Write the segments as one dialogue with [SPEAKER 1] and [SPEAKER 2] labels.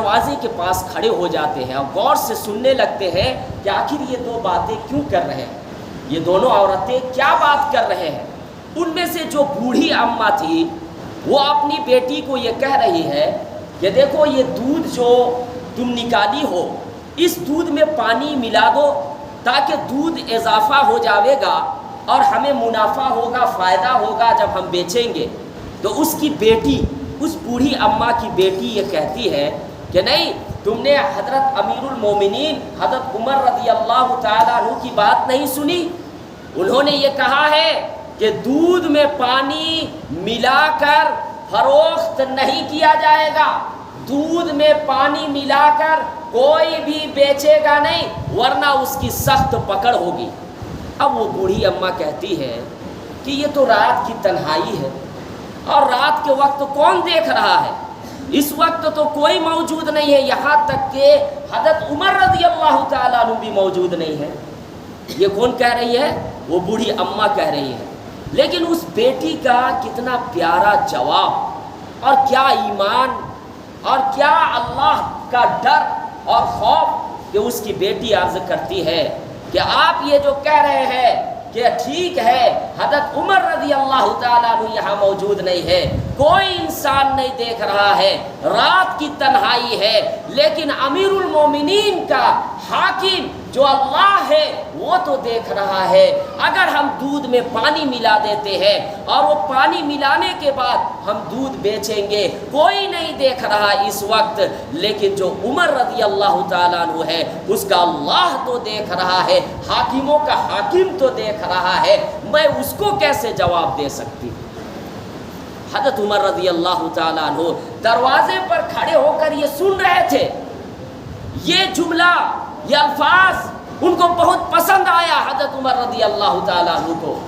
[SPEAKER 1] دروازے کے پاس کھڑے ہو جاتے ہیں اور غور سے سننے لگتے ہیں کہ آخر یہ دو باتیں کیوں کر رہے ہیں، یہ دونوں عورتیں کیا بات کر رہے ہیں۔ ان میں سے جو بوڑھی اماں تھی وہ اپنی بیٹی کو یہ کہہ رہی ہے کہ دیکھو یہ دودھ جو تم نکالی ہو اس دودھ میں پانی ملا دو تاکہ دودھ اضافہ ہو جاوے گا اور ہمیں منافع ہوگا، فائدہ ہوگا جب ہم بیچیں گے۔ تو اس کی بیٹی، اس بوڑھی اماں کی بیٹی یہ کہتی ہے کہ نہیں، تم نے حضرت امیر المومنین حضرت عمر رضی اللہ تعالیٰ عنہ کی بات نہیں سنی۔ انہوں نے یہ کہا ہے کہ دودھ میں پانی ملا کر فروخت نہیں کیا جائے گا، دودھ میں پانی ملا کر کوئی بھی بیچے گا نہیں ورنہ اس کی سخت پکڑ ہوگی۔ اب وہ بوڑھی اماں کہتی ہے کہ یہ تو رات کی تنہائی ہے اور رات کے وقت کون دیکھ رہا ہے، اس وقت تو کوئی موجود نہیں ہے، یہاں تک کہ حضرت عمر رضی اللہ تعالیٰ عنہ بھی موجود نہیں ہے۔ یہ کون کہہ رہی ہے؟ وہ بوڑھی اماں کہہ رہی ہے۔ لیکن اس بیٹی کا کتنا پیارا جواب، اور کیا ایمان اور کیا اللہ کا ڈر اور خوف کہ اس کی بیٹی عرض کرتی ہے کہ آپ یہ جو کہہ رہے ہیں کہ ٹھیک ہے حضرت عمر رضی اللہ تعالیٰ عنہ یہاں موجود نہیں ہے، کوئی انسان نہیں دیکھ رہا ہے، رات کی تنہائی ہے، لیکن امیر المومنین کا حاکم جو اللہ ہے وہ تو دیکھ رہا ہے۔ اگر ہم دودھ میں پانی ملا دیتے ہیں اور وہ پانی ملانے کے بعد ہم دودھ بیچیں گے، کوئی نہیں دیکھ رہا اس وقت، لیکن جو عمر رضی اللہ تعالیٰ عنہ ہے اس کا اللہ تو دیکھ رہا ہے، حاکموں کا حاکم تو دیکھ رہا ہے، میں اس کو کیسے جواب دے سکتی ہوں۔ حضرت عمر رضی اللہ تعالیٰ عنہ دروازے پر کھڑے ہو کر یہ سن رہے تھے، یہ جملہ، یہ الفاظ ان کو بہت پسند آیا حضرت عمر رضی اللہ تعالیٰ عنہ کو۔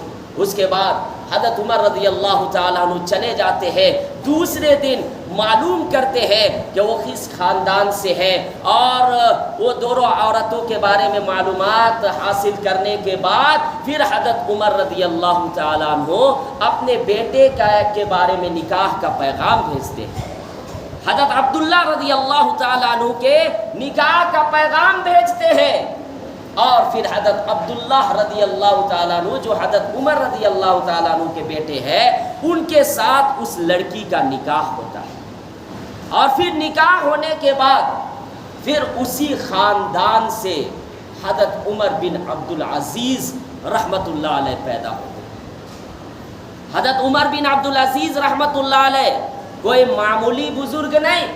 [SPEAKER 1] اس کے بعد حضرت عمر رضی اللہ تعالیٰ عنہ چلے جاتے ہیں، دوسرے دن معلوم کرتے ہیں کہ وہ کس خاندان سے ہیں، اور وہ دونوں عورتوں کے بارے میں معلومات حاصل کرنے کے بعد پھر حضرت عمر رضی اللہ تعالیٰ عنہ اپنے بیٹے کے بارے میں نکاح کا پیغام بھیجتے ہیں۔ حضرت عبداللہ رضی اللہ تعالیٰ عنہ کے نکاح کا پیغام بھیجتے ہیں، اور پھر حضرت عبداللہ رضی اللہ تعالیٰ عنہ جو حضرت عمر رضی اللہ تعالیٰ عنہ کے بیٹے ہیں ان کے ساتھ اس لڑکی کا نکاح ہوتا ہے، اور پھر نکاح ہونے کے بعد پھر اسی خاندان سے حضرت عمر بن عبدالعزیز رحمت اللہ علیہ پیدا ہوتے ہیں۔ حضرت عمر بن عبدالعزیز رحمت اللہ علیہ کوئی معمولی بزرگ نہیں،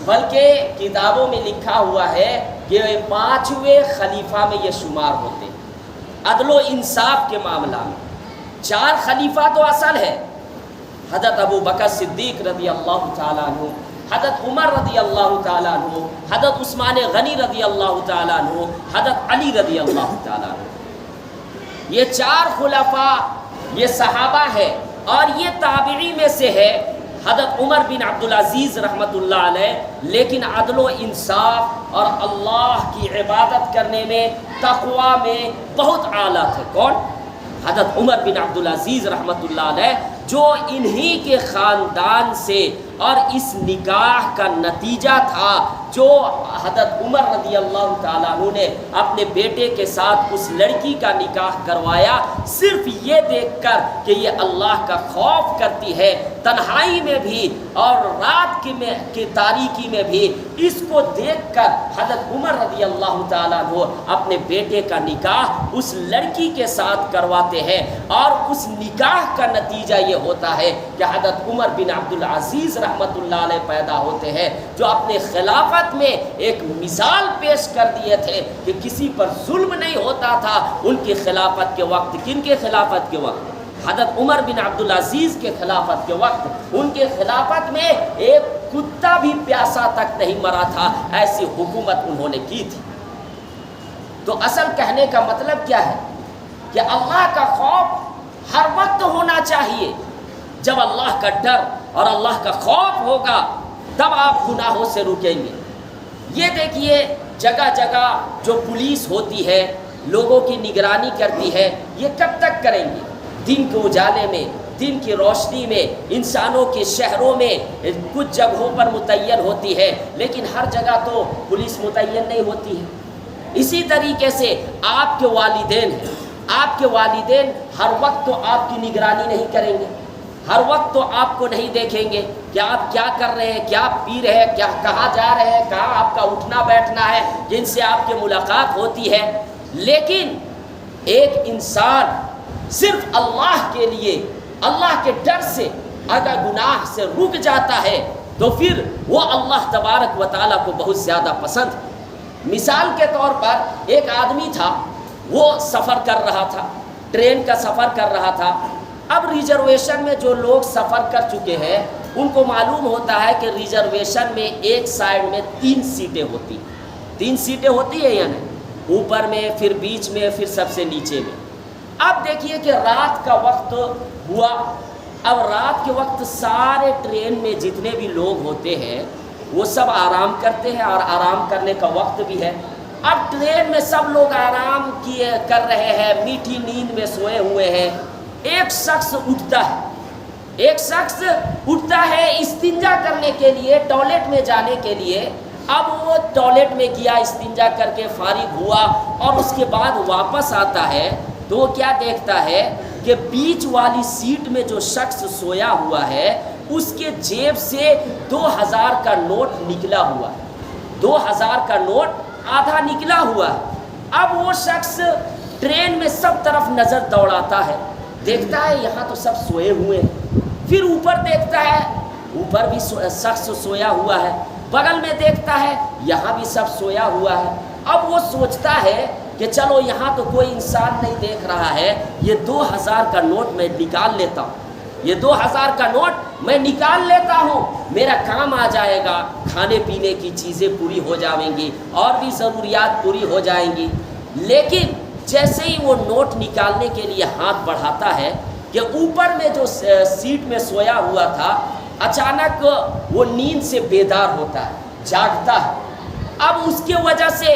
[SPEAKER 1] بلکہ کتابوں میں لکھا ہوا ہے کہ 5ویں خلیفہ میں یہ شمار ہوتے ہیں۔ عدل و انصاف کے معاملہ میں 4 خلیفہ تو اصل ہے، حضرت ابو بکر صدیق رضی اللہ تعالیٰ عنہ، حضرت عمر رضی اللہ تعالیٰ عنہ، حضرت عثمان غنی رضی اللہ تعالیٰ عنہ، حضرت علی رضی اللہ تعالیٰ عنہ۔ یہ 4 خلفاء یہ صحابہ ہے، اور یہ تابعی میں سے ہے حضرت عمر بن عبدالعزیز رحمت اللہ علیہ، لیکن عدل و انصاف اور اللہ کی عبادت کرنے میں، تقوی میں بہت اعلیٰ تھے۔ کون؟ حضرت عمر بن عبدالعزیز رحمت اللہ علیہ، جو انہی کے خاندان سے اور اس نکاح کا نتیجہ تھا جو حضرت عمر رضی اللہ تعالیٰ عنہ نے اپنے بیٹے کے ساتھ اس لڑکی کا نکاح کروایا، صرف یہ دیکھ کر کہ یہ اللہ کا خوف کرتی ہے تنہائی میں بھی اور رات کی تاریکی میں بھی، اس کو دیکھ کر حضرت عمر رضی اللہ تعالیٰ عنہ اپنے بیٹے کا نکاح اس لڑکی کے ساتھ کرواتے ہیں، اور اس نکاح کا نتیجہ یہ ہوتا ہے کہ حضرت عمر بن عبدالعزیز رحمت اللہ علیہ پیدا ہوتے ہیں، جو اپنے خلافت میں ایک مثال پیش کر دیے تھے کہ کسی پر ظلم نہیں ہوتا تھا ان کی خلافت کے وقت۔ کن کے خلافت کے وقت؟ حضرت عمر بن عبدالعزیز کے خلافت کے وقت۔ ان کے خلافت میں ایک کتا بھی پیاسا تک نہیں مرا تھا، ایسی حکومت انہوں نے کی تھی۔ تو اصل کہنے کا مطلب کیا ہے کہ اللہ کا خوف ہر وقت ہونا چاہیے۔ جب اللہ کا ڈر اور اللہ کا خوف ہوگا تب آپ گناہوں سے رکیں گے۔ یہ دیکھیے جگہ جگہ جو پولیس ہوتی ہے، لوگوں کی نگرانی کرتی ہے، یہ کب تک کریں گے؟ دن کے اجالے میں دن کی روشنی میں انسانوں کے شہروں میں کچھ جگہوں پر متعین ہوتی ہے، لیکن ہر جگہ تو پولیس متعین نہیں ہوتی ہے۔ اسی طریقے سے آپ کے والدین ہیں، آپ کے والدین ہر وقت تو آپ کی نگرانی نہیں کریں گے، ہر وقت تو آپ کو نہیں دیکھیں گے کہ آپ کیا کر رہے ہیں، کیا پی رہے ہیں، کیا کہاں جا رہے ہیں، کہاں آپ کا اٹھنا بیٹھنا ہے، جن سے آپ کی ملاقات ہوتی ہے۔ لیکن ایک انسان صرف اللہ کے لیے، اللہ کے ڈر سے اگر گناہ سے رک جاتا ہے تو پھر وہ اللہ تبارک و تعالیٰ کو بہت زیادہ پسند ہے۔ مثال کے طور پر ایک آدمی تھا، وہ سفر کر رہا تھا، ٹرین کا سفر کر رہا تھا۔ اب ریزرویشن میں جو لوگ سفر کر چکے ہیں ان کو معلوم ہوتا ہے کہ ریزرویشن میں ایک سائڈ میں 3 سیٹیں ہوتی ہیں، 3 سیٹیں ہوتی ہیں یا نہیں، اوپر میں، پھر بیچ میں، پھر سب سے نیچے میں۔ اب دیکھیے کہ رات کا وقت ہوا، اب رات کے وقت سارے ٹرین میں جتنے بھی لوگ ہوتے ہیں وہ سب آرام کرتے ہیں، اور آرام کرنے کا وقت بھی ہے۔ اب ٹرین میں سب لوگ آرام کر رہے ہیں، میٹھی نیند میں سوئے ہوئے ہیں۔ ایک شخص اٹھتا ہے، ایک شخص اٹھتا ہے استنجا کرنے کے لیے، ٹوائلٹ میں جانے کے لیے۔ اب وہ ٹوائلٹ میں گیا، استنجا کر کے فارغ ہوا، اور اس کے بعد واپس آتا ہے تو وہ کیا دیکھتا ہے کہ بیچ والی سیٹ میں جو شخص سویا ہوا ہے اس کے جیب سے 2000 کا نوٹ نکلا ہوا ہے، 2000 کا نوٹ آدھا نکلا ہوا ہے۔ اب وہ شخص ٹرین میں سب طرف نظر دوڑاتا ہے، دیکھتا ہے یہاں تو سب سوئے ہوئے ہیں، پھر اوپر دیکھتا ہے، اوپر بھی شخص سویا ہوا ہے، بغل میں دیکھتا ہے یہاں بھی سب سویا ہوا ہے۔ اب وہ سوچتا ہے کہ چلو یہاں تو کوئی انسان نہیں دیکھ رہا ہے، یہ 2000 کا نوٹ میں نکال لیتا ہوں، یہ 2000 کا نوٹ میں نکال لیتا ہوں، میرا کام آ جائے گا، کھانے پینے کی چیزیں پوری ہو جائیں گی، اور بھی ضروریات پوری ہو جائیں گی۔ لیکن جیسے ہی وہ نوٹ نکالنے کے لیے ہاتھ بڑھاتا ہے کہ اوپر میں جو سیٹ میں سویا ہوا تھا اچانک وہ نیند سے بیدار ہوتا ہے، جاگتا ہے۔ اب اس کے وجہ سے،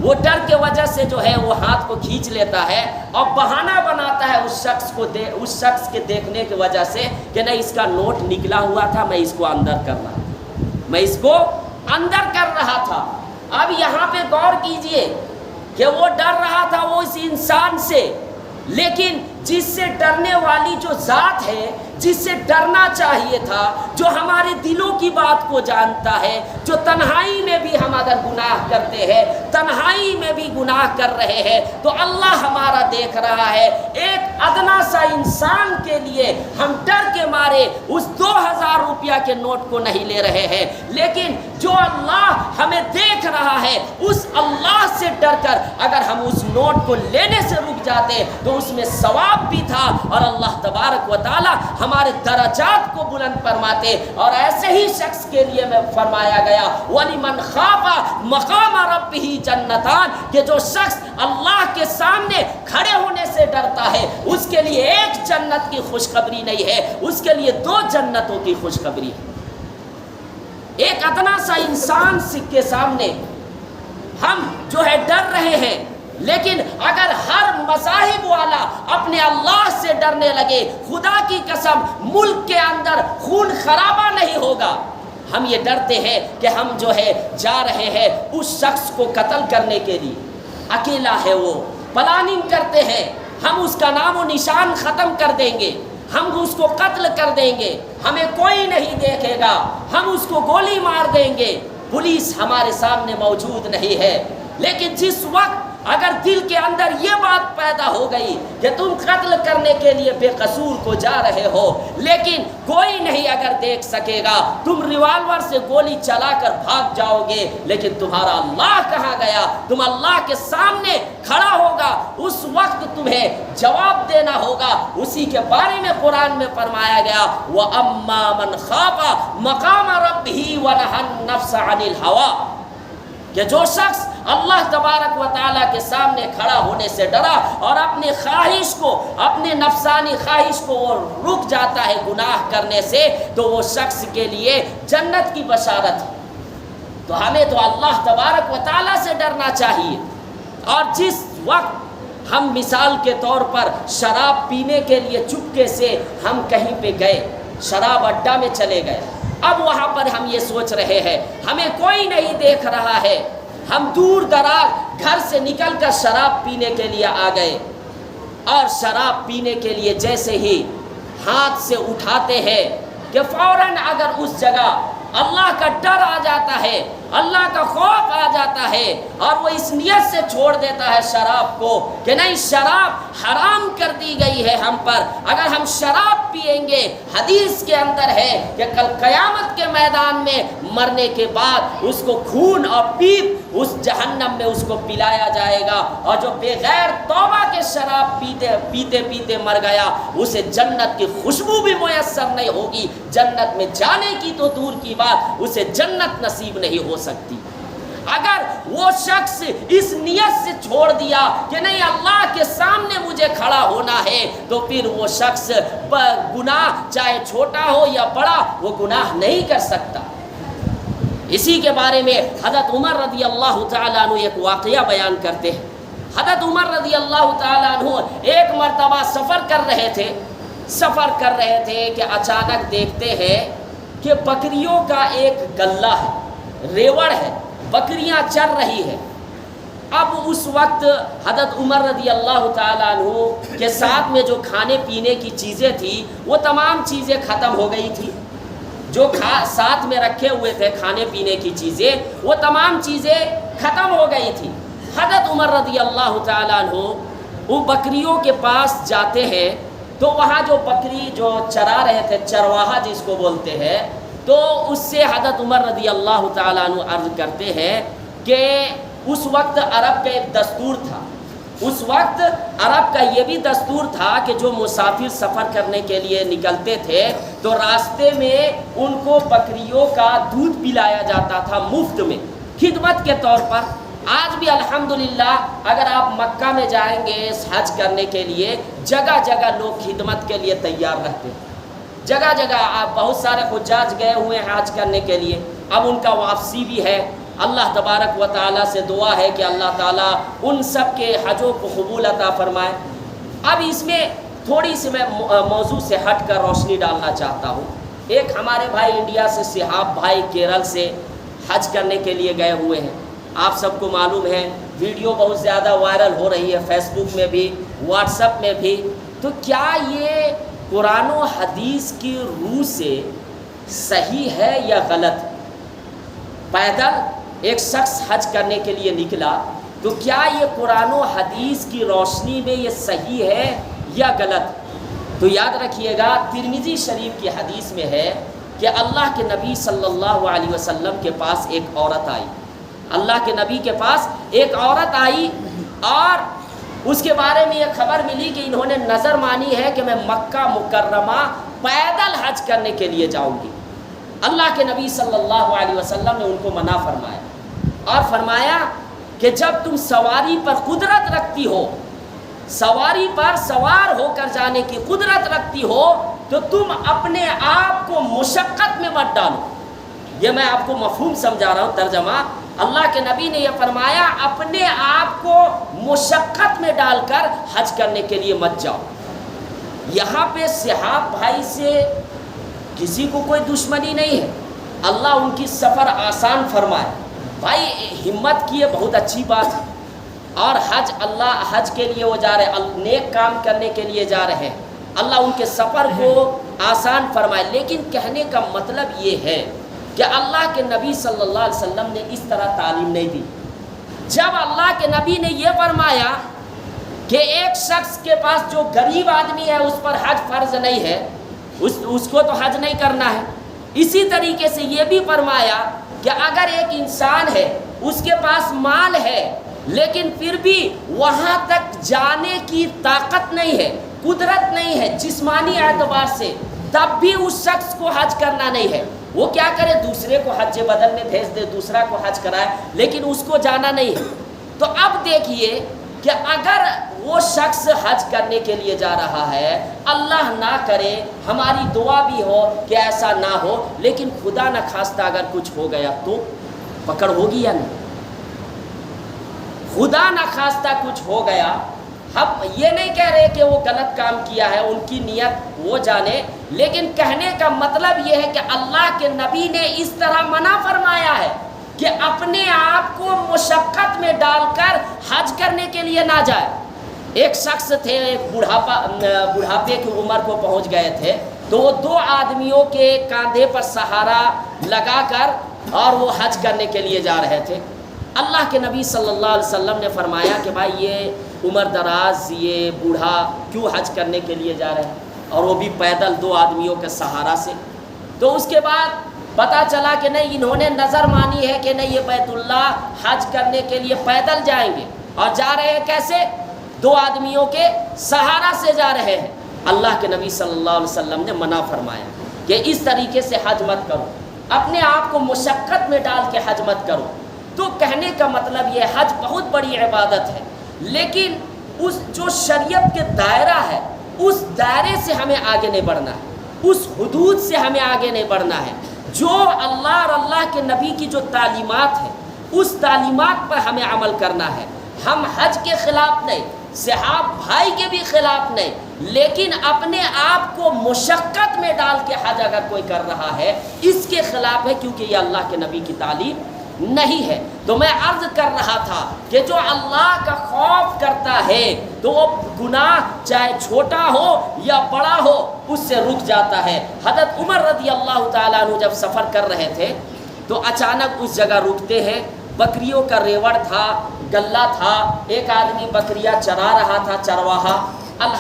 [SPEAKER 1] وہ ڈر کے وجہ سے جو ہے وہ ہاتھ کو کھینچ لیتا ہے اور بہانہ بناتا ہے اس شخص کے دیکھنے کی وجہ سے کہ نہیں، اس کا نوٹ نکلا ہوا تھا، میں اس کو اندر کر رہا تھا، میں اس کو اندر کر رہا تھا۔ اب یہاں پہ غور کیجئے کہ وہ ڈر رہا تھا وہ اس انسان سے، لیکن جس سے ڈرنے والی جو ذات ہے، جس سے ڈرنا چاہیے تھا، جو ہمارے دلوں کی بات کو جانتا ہے، جو تنہائی میں بھی ہم اگر گناہ کرتے ہیں، تنہائی میں بھی گناہ کر رہے ہیں تو اللہ ہمارا دیکھ رہا ہے۔ ایک ادنا سا انسان کے لیے ہم ڈر کے مارے اس 2000 روپیہ کے نوٹ کو نہیں لے رہے ہیں، لیکن جو اللہ ہمیں دیکھ رہا ہے اس اللہ سے ڈر کر اگر ہم اس نوٹ کو لینے سے رک جاتے تو اس میں ثواب بھی تھا، اور اللہ تبارک و تعالی ہمارے درجات کو بلند فرماتے۔ اور ایسے ہی شخص کے لیے میں فرمایا گیا وَلِمَنْ خَافَ مَقَامَ رَبِّهِ جَنَّتَانِ، کہ جو شخص اللہ کے سامنے کھڑے ہونے سے ڈرتا ہے اس کے لیے ایک جنت کی خوشخبری نہیں ہے، اس کے لیے 2 جنتوں کی خوشخبری ہے۔ ایک ادنا سا انسان کے سامنے ہم جو ہے ڈر رہے ہیں، لیکن اگر ہر مذاہب والا اپنے اللہ سے ڈرنے لگے، خدا کی قسم ملک کے اندر خون خرابہ نہیں ہوگا۔ ہم یہ ڈرتے ہیں کہ ہم جو ہے جا رہے ہیں اس شخص کو قتل کرنے کے لیے، اکیلا ہے وہ، پلاننگ کرتے ہیں، ہم اس کا نام و نشان ختم کر دیں گے، ہم اس کو قتل کر دیں گے، ہمیں کوئی نہیں دیکھے گا، ہم اس کو گولی مار دیں گے، پولیس ہمارے سامنے موجود نہیں ہے۔ لیکن جس وقت اگر دل کے اندر یہ بات پیدا ہو گئی کہ تم قتل کرنے کے لیے بے قصور کو جا رہے ہو لیکن کوئی نہیں اگر دیکھ سکے گا، تم ریوالور سے گولی چلا کر بھاگ جاؤ گے، لیکن تمہارا اللہ کہاں گیا؟ تم اللہ کے سامنے کھڑا ہوگا، اس وقت تمہیں جواب دینا ہوگا۔ اسی کے بارے میں قرآن میں فرمایا گیا وَأَمَّا مَنْ خَافَ مَقَامَ رَبِّهِ وَنَهَى النَّفْسَ عَنِ الْهَوَىٰ، کہ جو شخص اللہ تبارک و تعالیٰ کے سامنے کھڑا ہونے سے ڈرا اور اپنی خواہش کو، اپنے نفسانی خواہش کو وہ رک جاتا ہے گناہ کرنے سے، تو وہ شخص کے لیے جنت کی بشارت ہے۔ تو ہمیں تو اللہ تبارک و تعالیٰ سے ڈرنا چاہیے، اور جس وقت ہم مثال کے طور پر شراب پینے کے لیے چپکے سے ہم کہیں پہ گئے، شراب اڈا میں چلے گئے، اب وہاں پر ہم یہ سوچ رہے ہیں ہمیں کوئی نہیں دیکھ رہا ہے، ہم دور دراز گھر سے نکل کر شراب پینے کے لیے آ گئے، اور شراب پینے کے لیے جیسے ہی ہاتھ سے اٹھاتے ہیں کہ فوراً اگر اس جگہ اللہ کا ڈر آ جاتا ہے، اللہ کا خوف آ جاتا ہے، اور وہ اس نیت سے چھوڑ دیتا ہے شراب کو کہ نہیں، شراب حرام کر دی گئی ہے ہم پر، اگر ہم شراب پیئیں گے حدیث کے اندر ہے کہ کل قیامت کے میدان میں مرنے کے بعد اس کو خون اور پیپ اس جہنم میں اس کو پلایا جائے گا، اور جو بغیر توبہ کے شراب پیتے پیتے مر گیا اسے جنت کی خوشبو بھی میسر نہیں ہوگی، جنت میں جانے کی تو دور کی بات اسے جنت نصیب نہیں ہو سکتی۔ اگر وہ شخص اس نیت سے چھوڑ دیا کہ نہیں اللہ کے سامنے مجھے کھڑا ہونا ہے، تو پھر وہ شخص گناہ چاہے چھوٹا ہو یا بڑا وہ گناہ نہیں کر سکتا۔ اسی کے بارے میں حضرت عمر رضی اللہ تعالیٰ عنہ ایک واقعہ بیان کرتے ہیں۔ حضرت عمر رضی اللہ تعالیٰ عنہ ایک مرتبہ سفر کر رہے تھے کہ اچانک دیکھتے ہیں کہ بکریوں کا ایک گلہ ہے، ریوڑ ہے، بکریاں چر رہی ہے۔ اب اس وقت حضرت عمر رضی اللہ تعالیٰ عنہ کے ساتھ میں جو کھانے پینے کی چیزیں تھیں وہ تمام چیزیں ختم ہو گئی تھی، جو ساتھ میں رکھے ہوئے تھے کھانے پینے کی چیزیں وہ تمام چیزیں ختم ہو گئی تھی۔ حضرت عمر رضی اللہ تعالیٰ عنہ وہ بکریوں کے پاس جاتے ہیں تو وہاں جو بکری جو چرا رہے تھے، چرواہا جس کو بولتے ہیں، تو اس سے حضرت عمر رضی اللہ تعالیٰ عنہ عرض کرتے ہیں کہ اس وقت عرب کا ایک دستور تھا، اس وقت عرب کا یہ بھی دستور تھا کہ جو مسافر سفر کرنے کے لیے نکلتے تھے تو راستے میں ان کو بکریوں کا دودھ پلایا جاتا تھا مفت میں، خدمت کے طور پر۔ آج بھی الحمدللہ اگر آپ مکہ میں جائیں گے حج کرنے کے لیے، جگہ جگہ لوگ خدمت کے لیے تیار رہتے ہیں، جگہ جگہ آپ بہت سارے حجاج گئے ہوئے ہیں حج کرنے کے لیے، اب ان کا واپسی بھی ہے۔ اللہ تبارک و تعالیٰ سے دعا ہے کہ اللہ تعالیٰ ان سب کے حجوں کو قبول عطا فرمائے۔ اب اس میں تھوڑی سی میں موضوع سے ہٹ کر روشنی ڈالنا چاہتا ہوں۔ ایک ہمارے بھائی انڈیا سے صحاب بھائی کیرل سے حج کرنے کے لیے گئے ہوئے ہیں، آپ سب کو معلوم ہے ویڈیو بہت زیادہ وائرل ہو رہی ہے، فیس بک میں بھی، واٹس ایپ میں بھی۔ تو کیا یہ قرآن و حدیث کی روح سے صحیح ہے یا غلط؟ پیدل ایک شخص حج کرنے کے لیے نکلا تو کیا یہ قرآن و حدیث کی روشنی میں یہ صحیح ہے یا غلط؟ تو یاد رکھیے گا ترمذی شریف کی حدیث میں ہے کہ اللہ کے نبی صلی اللہ علیہ وسلم کے پاس ایک عورت آئی، اللہ کے نبی کے پاس ایک عورت آئی اور اس کے بارے میں یہ خبر ملی کہ انہوں نے نظر مانی ہے کہ میں مکہ مکرمہ پیدل حج کرنے کے لیے جاؤں گی۔ اللہ کے نبی صلی اللہ علیہ وسلم نے ان کو منع فرمایا اور فرمایا کہ جب تم سواری پر قدرت رکھتی ہو، سواری پر سوار ہو کر جانے کی قدرت رکھتی ہو تو تم اپنے آپ کو مشقت میں مت ڈالو۔ یہ میں آپ کو مفہوم سمجھا رہا ہوں، ترجمہ۔ اللہ کے نبی نے یہ فرمایا اپنے آپ کو مشقت میں ڈال کر حج کرنے کے لیے مت جاؤ۔ یہاں پہ صحاب بھائی سے کسی کو کوئی دشمنی نہیں ہے، اللہ ان کی سفر آسان فرمائے۔ بھائی ہمت کی ہے، بہت اچھی بات ہے، اور اللہ حج کے لیے وہ جا رہے، نیک کام کرنے کے لیے جا رہے ہیں، اللہ ان کے سفر کو آسان فرمائے۔ لیکن کہنے کا مطلب یہ ہے کہ اللہ کے نبی صلی اللہ علیہ وسلم نے اس طرح تعلیم نہیں دی۔ جب اللہ کے نبی نے یہ فرمایا کہ ایک شخص کے پاس جو غریب آدمی ہے اس پر حج فرض نہیں ہے، اس کو تو حج نہیں کرنا ہے، اسی طریقے سے یہ بھی فرمایا کہ اگر ایک انسان ہے اس کے پاس مال ہے لیکن پھر بھی وہاں تک جانے کی طاقت نہیں ہے، قدرت نہیں ہے جسمانی اعتبار سے، تب بھی اس شخص کو حج کرنا نہیں ہے۔ وہ کیا کرے، دوسرے کو حج بدل میں بھیج دے، دوسرا کو حج کرائے، لیکن اس کو جانا نہیں ہے۔ تو اب دیکھیے کہ اگر وہ شخص حج کرنے کے لیے جا رہا ہے، اللہ نہ کرے ہماری دعا بھی ہو کہ ایسا نہ ہو، لیکن خدا نہ خواستہ اگر کچھ ہو گیا تو پکڑ ہوگی یا نہیں؟ خدا نہ خواستہ کچھ ہو گیا، ہم یہ نہیں کہہ رہے کہ وہ غلط کام کیا ہے، ان کی نیت وہ جانے، لیکن کہنے کا مطلب یہ ہے کہ اللہ کے نبی نے اس طرح منع فرمایا ہے کہ اپنے آپ کو مشقت میں ڈال کر حج کرنے کے لیے نہ جائے۔ ایک شخص تھے، ایک بڑھاپے کی عمر کو پہنچ گئے تھے، تو وہ 2 آدمیوں کے کاندھے پر سہارا لگا کر اور وہ حج کرنے کے لیے جا رہے تھے۔ اللہ کے نبی صلی اللہ علیہ وسلم نے فرمایا کہ بھائی یہ عمر دراز، یہ بوڑھا کیوں حج کرنے کے لیے جا رہے ہیں، اور وہ بھی پیدل 2 آدمیوں کے سہارا سے۔ تو اس کے بعد پتہ چلا کہ نہیں، انہوں نے نظر مانی ہے کہ نہیں، یہ بیت اللہ حج کرنے کے لیے پیدل جائیں گے، اور جا رہے ہیں کیسے؟ 2 آدمیوں کے سہارا سے جا رہے ہیں۔ اللہ کے نبی صلی اللہ علیہ وسلم نے منع فرمایا کہ اس طریقے سے حج مت کرو، اپنے آپ کو مشقت میں ڈال کے حج مت کرو۔ تو کہنے کا مطلب یہ، حج بہت بڑی عبادت ہے، لیکن اس جو شریعت کے دائرہ ہے، اس دائرے سے ہمیں آگے نہیں بڑھنا ہے، اس حدود سے ہمیں آگے نہیں بڑھنا ہے۔ جو اللہ اور اللہ کے نبی کی جو تعلیمات ہیں، اس تعلیمات پر ہمیں عمل کرنا ہے۔ ہم حج کے خلاف نہیں، صحاب بھائی کے بھی خلاف نہیں، لیکن اپنے آپ کو مشقت میں ڈال کے حج اگر کوئی کر رہا ہے، اس کے خلاف ہے، کیونکہ یہ اللہ کے نبی کی تعلیم نہیں ہے۔ تو میں عرض کر رہا تھا کہ جو اللہ کا خوف کرتا ہے تو وہ گناہ چاہے چھوٹا ہو یا بڑا ہو اس سے رک جاتا ہے۔ حضرت عمر رضی اللہ تعالیٰ عنہ جب سفر کر رہے تھے تو اچانک اس جگہ رکتے ہیں، بکریوں کا ریوڑ تھا، گلہ تھا، ایک آدمی بکریاں چرا رہا تھا، چرواہا۔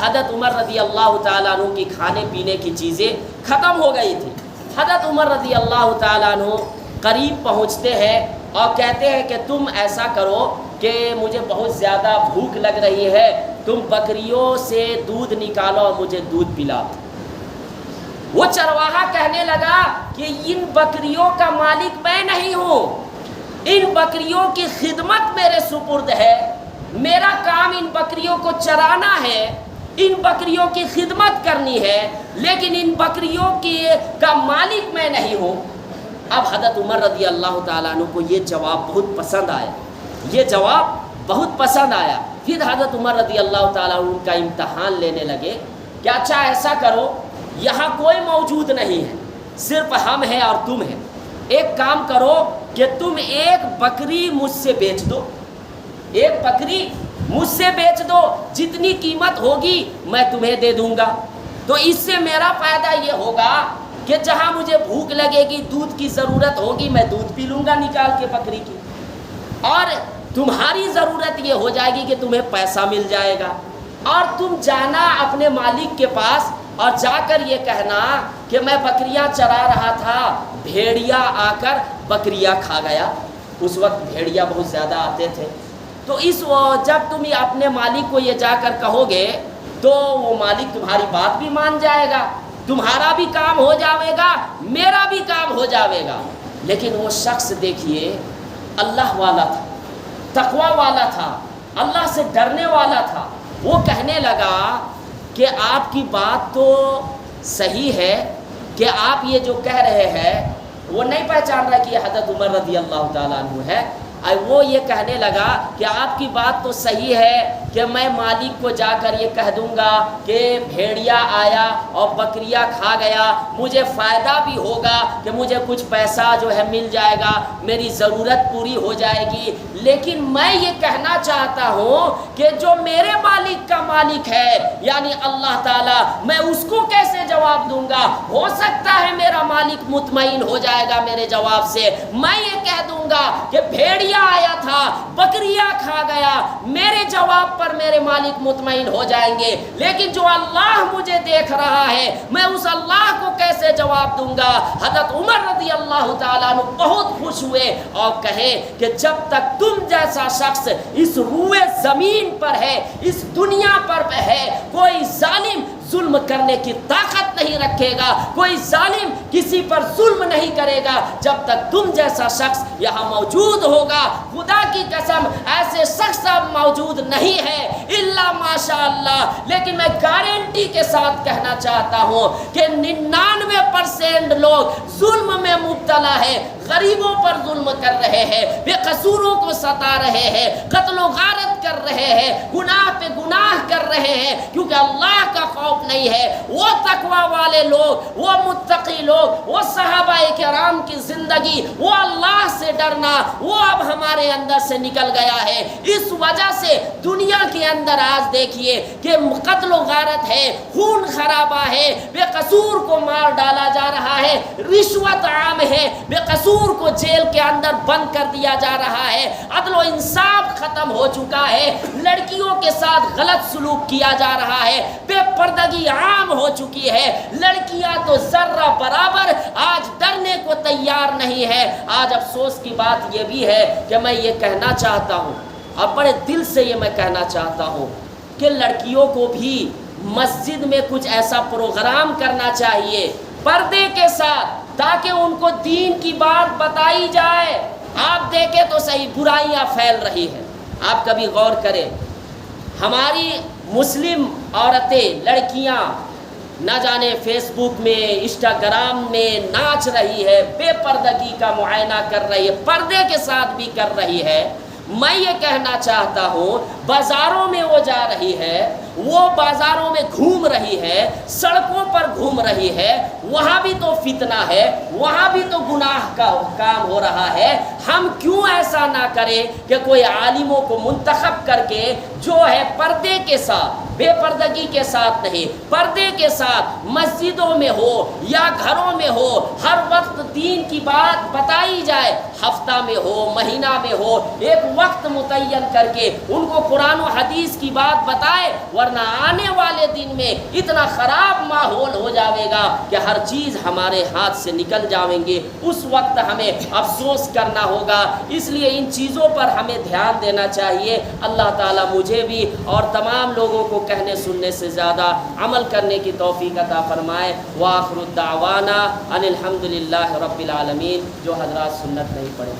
[SPEAKER 1] حضرت عمر رضی اللہ تعالیٰ عنہ کی کھانے پینے کی چیزیں ختم ہو گئی تھی۔ حضرت عمر رضی اللہ تعالیٰ عنہ قریب پہنچتے ہیں اور کہتے ہیں کہ تم ایسا کرو کہ مجھے بہت زیادہ بھوک لگ رہی ہے، تم بکریوں سے دودھ نکالو اور مجھے دودھ پلاؤ۔ وہ چرواہا کہنے لگا کہ ان بکریوں کا مالک میں نہیں ہوں، ان بکریوں کی خدمت میرے سپرد ہے، میرا کام ان بکریوں کو چرانا ہے، ان بکریوں کی خدمت کرنی ہے، لیکن ان بکریوں کا مالک میں نہیں ہوں۔ اب حضرت عمر رضی اللہ تعالیٰ عنہ کو یہ جواب بہت پسند آیا، یہ جواب بہت پسند آیا۔ پھر حضرت عمر رضی اللہ تعالیٰ عنہ کا امتحان لینے لگے کہ اچھا ایسا کرو، یہاں کوئی موجود نہیں ہے، صرف ہم ہیں اور تم ہیں، ایک کام کرو کہ تم ایک بکری مجھ سے بیچ دو، ایک بکری مجھ سے بیچ دو، جتنی قیمت ہوگی میں تمہیں دے دوں گا۔ تو اس سے میرا فائدہ یہ ہوگا کہ جہاں مجھے بھوک لگے گی، دودھ کی ضرورت ہوگی، میں دودھ پی لوں گا نکال کے بکری کی، اور تمہاری ضرورت یہ ہو جائے گی کہ تمہیں پیسہ مل جائے گا، اور تم جانا اپنے مالک کے پاس اور جا کر یہ کہنا کہ میں بکریاں چرا رہا تھا، بھیڑیا آ کر بکریاں کھا گیا۔ اس وقت بھیڑیا بہت زیادہ آتے تھے، تو جب تم اپنے مالک کو یہ جا کر کہو گے تو وہ مالک تمہاری بات بھی مان جائے گا، تمہارا بھی کام ہو جاوے گا، میرا بھی کام ہو جاوے گا۔ لیکن وہ شخص دیکھیے اللہ والا تھا، تقوی والا تھا، اللہ سے ڈرنے والا تھا۔ وہ کہنے لگا کہ آپ کی بات تو صحیح ہے کہ آپ یہ جو کہہ رہے ہیں، وہ نہیں پہچان رہا کہ یہ حضرت عمر رضی اللہ تعالیٰ عنہ ہے۔ وہ یہ کہنے لگا کہ آپ کی بات تو صحیح ہے کہ میں مالک کو جا کر یہ کہہ دوں گا کہ بھیڑیا آیا اور بکریاں کھا گیا، مجھے فائدہ بھی ہوگا کہ مجھے کچھ پیسہ جو ہے مل جائے گا، میری ضرورت پوری ہو جائے گی، لیکن میں یہ کہنا چاہتا ہوں کہ جو میرے مالک کا مالک ہے یعنی اللہ تعالیٰ، میں اس کو کیسے جواب دوں گا؟ ہو سکتا ہے میرا مالک مطمئن ہو جائے گا میرے جواب سے، میں یہ کہہ دوں گا کہ بھیڑیا آیا تھا، بکریاں کھا گیا، میرے جواب پر میرے مالک مطمئن ہو جائیں گے، لیکن جو اللہ مجھے دیکھ رہا ہے میں اس اللہ کو کیسے جواب دوں گا؟ حضرت عمر رضی اللہ تعالیٰ عنہ بہت خوش ہوئے اور کہے کہ جب تک تم جیسا شخص اس روئے زمین پر ہے، اس دنیا پر ہے، کوئی ظالم ظلم کرنے کی طاقت نہیں رکھے گا، کوئی ظالم کسی پر ظلم نہیں کرے گا جب تک تم جیسا شخص یہاں موجود ہوگا۔ خدا کی قسم ایسے شخص اب موجود نہیں ہے الا ماشاء اللہ، لیکن میں گارنٹی کے ساتھ کہنا چاہتا ہوں کہ 99% لوگ ظلم میں مبتلا ہے، غریبوں پر ظلم کر رہے ہیں، بے قصوروں کو ستا رہے ہیں، قتل و غارت کر رہے ہیں، گناہ پہ گناہ کر رہے ہیں، کیونکہ اللہ کا خوف نہیں ہے۔ وہ تقوی والے لوگ، وہ متقی لوگ، وہ صحابہ کرام کی زندگی، وہ اللہ سے ڈرنا، وہ اب ہمارے اندر سے نکل گیا ہے۔ اس وجہ سے دنیا کے اندر آج دیکھیے کہ قتل و غارت ہے، خون خرابہ ہے، بے قصور کو مار ڈالا جا رہا ہے، رشوت عام ہے، بے قصور کو جیل کے اندر بند کر دیا جا رہا ہے، عدل و انصاف ختم ہو چکا ہے، لڑکیوں کے ساتھ غلط سلوک کیا جا رہا ہے، بے پردگی عام ہو چکی ہے، لڑکیاں تو ذرہ برابر آج ڈرنے کو تیار نہیں ہے۔ آج افسوس کی بات یہ بھی ہے کہ میں یہ کہنا چاہتا ہوں، اب بڑے دل سے یہ میں کہنا چاہتا ہوں کہ لڑکیوں کو بھی مسجد میں کچھ ایسا پروگرام کرنا چاہیے پردے کے ساتھ، تاکہ ان کو دین کی بات بتائی جائے۔ آپ دیکھیں تو صحیح برائیاں پھیل رہی ہیں، آپ کبھی غور کریں، ہماری مسلم عورتیں، لڑکیاں نہ جانے فیس بک میں، انسٹاگرام میں ناچ رہی ہے، بے پردگی کا معائنہ کر رہی ہے، پردے کے ساتھ بھی کر رہی ہے۔ میں یہ کہنا چاہتا ہوں، بازاروں میں وہ جا رہی ہے، وہ بازاروں میں گھوم رہی ہے، سڑکوں پر گھوم رہی ہے، وہاں بھی تو فتنہ ہے، وہاں بھی تو گناہ کا کام ہو رہا ہے۔ ہم کیوں ایسا نہ کریں کہ کوئی عالموں کو منتخب کر کے جو ہے پردے کے ساتھ، بے پردگی کے ساتھ نہیں، پردے کے ساتھ مسجدوں میں ہو یا گھروں میں ہو، ہر وقت دین کی بات بتائی جائے، ہفتہ میں ہو، مہینہ میں ہو، ایک وقت متعین کر کے ان کو قرآن و حدیث کی بات بتائے، ورنہ آنے والے دن میں اتنا خراب ماحول ہو جاوے گا کہ ہر چیز ہمارے ہاتھ سے نکل جاویں گے، اس وقت ہمیں افسوس کرنا ہوگا۔ اس لیے ان چیزوں پر ہمیں دھیان دینا چاہیے۔ اللہ تعالیٰ مجھے بھی اور تمام لوگوں کو کہنے سننے سے زیادہ عمل کرنے کی توفیق عطا فرمائے۔ وآخر الدعوانا ان الحمد للہ رب العالمین۔ جو حضرات سنت نہیں پڑھے